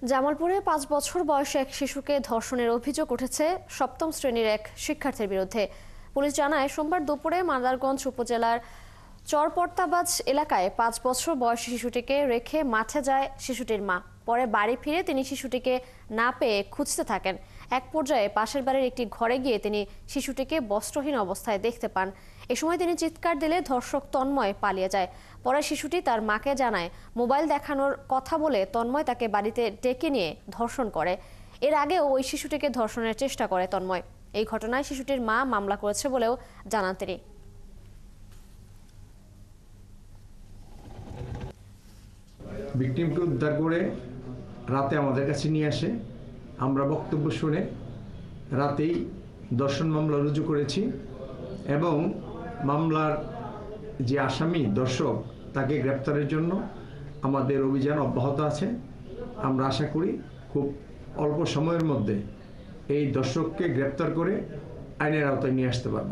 জামালপুরে ৫ বছর বয়সী এক শিশুকে ধর্ষণের অভিযোগ উঠেছে সপ্তম শ্রেণীর এক শিক্ষার্থীর বিরুদ্ধে। পুলিশ জানায়, সোমবার দুপুরে মাদারগঞ্জ উপজেলার চরপর্তাবাজ এলাকায় ৫ বছর বয়সী শিশুটিকে রেখে মাঠে যায় শিশুটির মা। পরে বাড়ি ফিরে তিনি শিশুটিকে না পেয়ে খুঁজতে থাকেন। এক পর্যায়ে পাশের বাড়ির একটি ঘরে গিয়ে তিনি শিশুটিকে বস্ত্রহীন অবস্থায় দেখতে পান। এ সময় তিনি চিৎকার দিলে ধর্ষক তন্ময় পালিয়ে যায়। পরে শিশুটি তার মাকে জানায়, মোবাইল দেখানোর কথা বলে তন্ময় তাকে বাড়িতে ডেকে নিয়ে ধর্ষণ করে। এর আগেও ওই শিশুটিকে ধর্ষণের চেষ্টা করে তন্ময়। এই ঘটনায় শিশুটির মা মামলা করেছে বলেও জানান তিনি। ভিকটিমকে উদ্ধার করে রাতে আমাদের কাছে নিয়ে আসে। আমরা বক্তব্য শুনে রাতেই ধর্ষণ মামলা রুজু করেছি এবং মামলার যে আসামি দর্শক তাকে গ্রেপ্তারের জন্য আমাদের অভিযান অব্যাহত আছে। আমরা আশা করি খুব অল্প সময়ের মধ্যে এই দর্শককে গ্রেপ্তার করে আইনের আওতায় নিয়ে আসতে পারব।